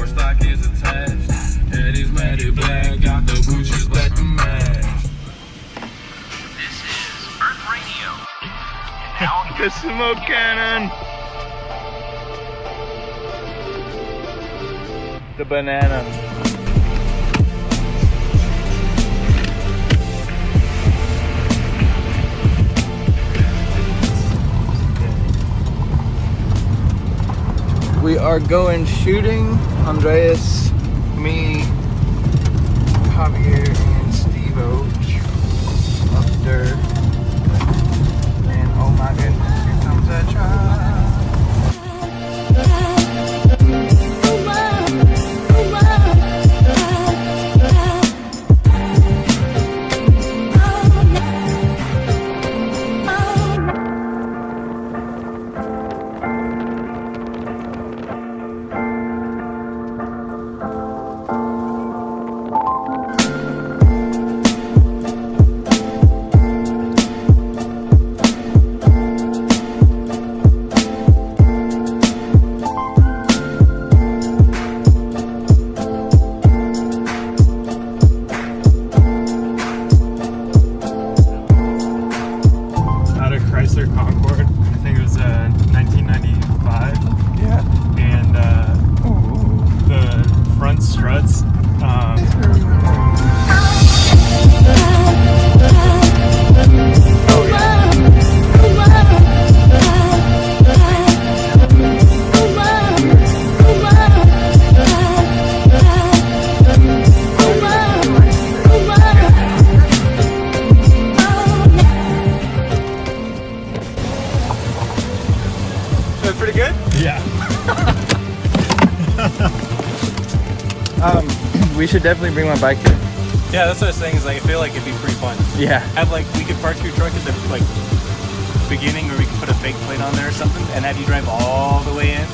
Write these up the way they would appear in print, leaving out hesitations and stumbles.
Door stock is attached. Head is matted black. Got the booches black to match. This is Earth Radio. Now The smoke cannon. The banana. We are going shooting. Andreas, me, Javier, and Steve-O up there. And oh my goodness, here comes that truck. We should definitely bring my bike here. Yeah, that's what I was saying. Is like I feel like it'd be pretty fun. Yeah. Have like we could park your truck at the like beginning, or we could put a fake plate on there or something, and have you drive all the way in.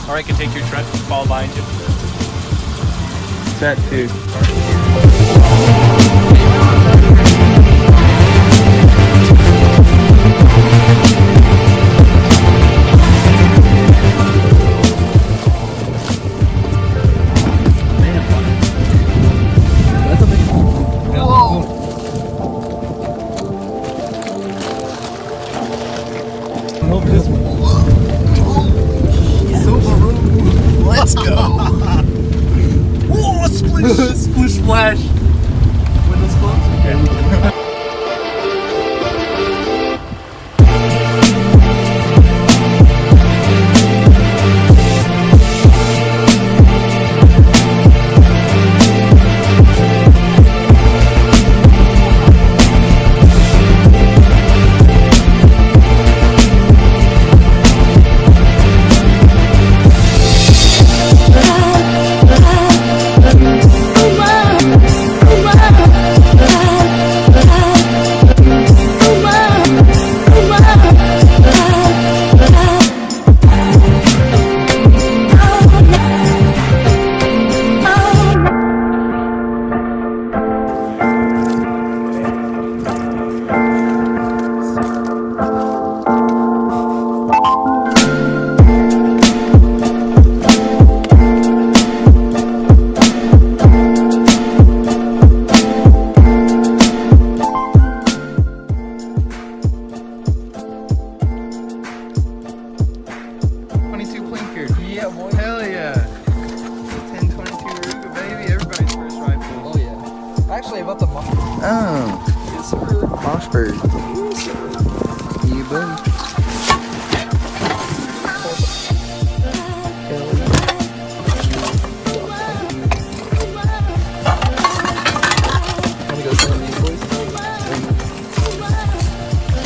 Or I could take your truck, fall behind you. That too. Let's go! Whoa, splish splash! Windows closed? Okay.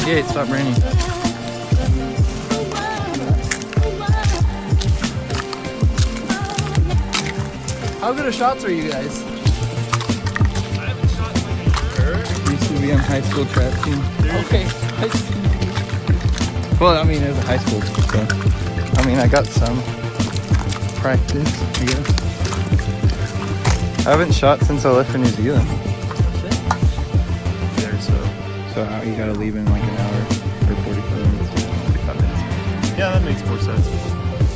Yeah, it stopped raining. How good of shots are you guys? I haven't shot like a Used to be on high school trap team. Okay. Well, I mean, it was a high school, so I mean, I got some practice, I guess. I haven't shot since I left for New Zealand. There, so you gotta leave in like an hour or 45 minutes. 45 minutes. Yeah, that makes more sense.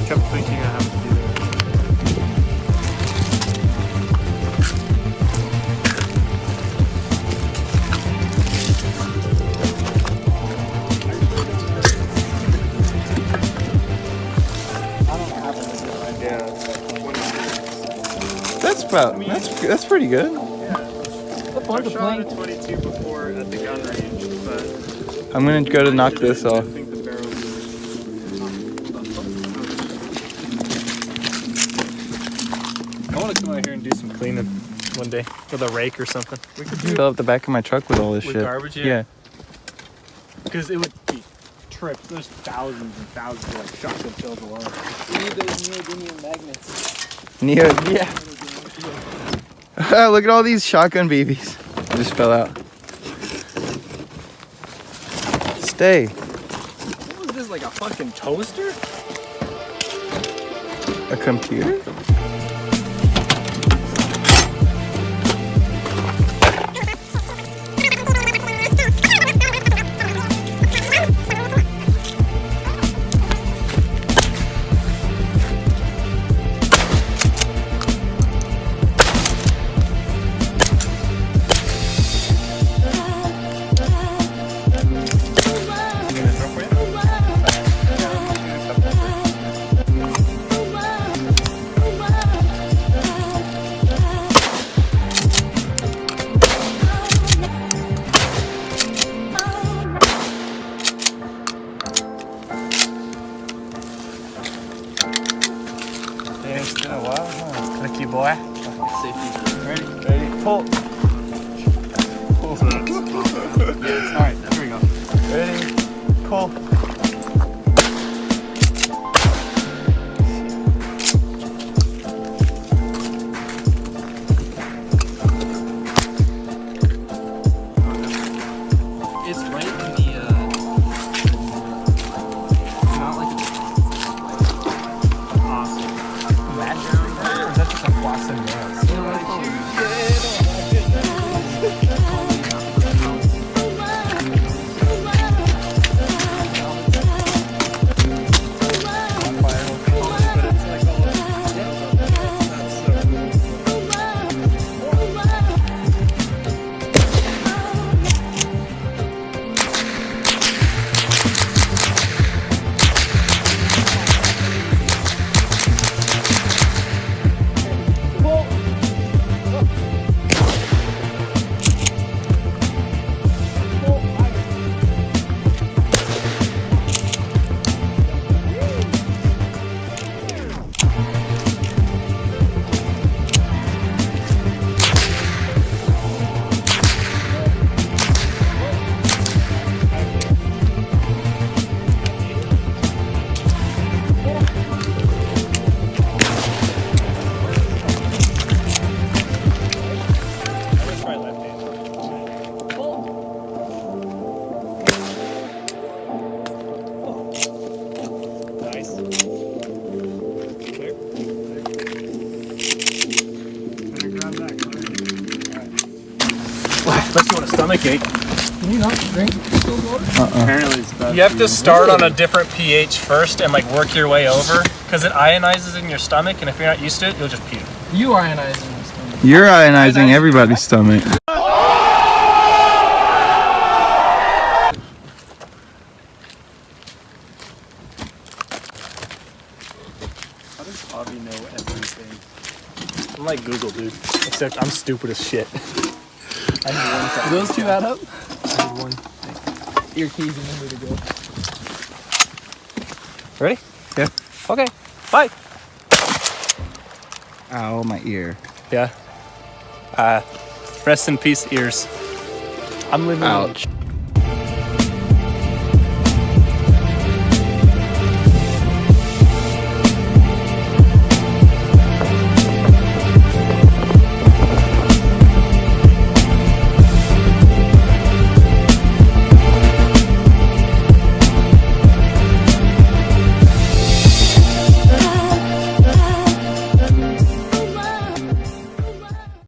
Kept thinking I have to do that. Yeah, it's like 22. That's about, that's pretty good. What fun to I shot play. a 22 before at the gun range, but I'm gonna go to knock this I off. think the barrel I want to come out here and do some cleaning one day with a rake or something. We could do Fill up the back of my truck with all this with shit. garbage, yeah. Because it would be trips. There's thousands and thousands of like shotgun shells alone. We need those neodymium magnets. Yeah. Look at all these shotgun BBs. Just fell out. Stay. What was this, like a fucking toaster? A computer? It's been a while, huh? Thank you, boy. Ready? Ready? Pull. Pull. Alright, there we go. Ready? Pull. It's right in the, not like Awesome. Background? Or is that just a floss and nails? Unless you want a stomach ache. Can you not drink cold water? Apparently it's bad. You have to start on a different pH first and like work your way over because it ionizes in your stomach, and if you're not used to it, you'll just puke. You ionizing your stomach. You're ionizing everybody's stomach. How does Avi know everything? I'm like Google, dude. Except I'm stupid as shit. I need one Do those two add up? I need one. Ear keys and number to go. Ready? Yeah. Okay. Bye. Ow, my ear. Yeah. Rest in peace, ears. I'm living. Ouch.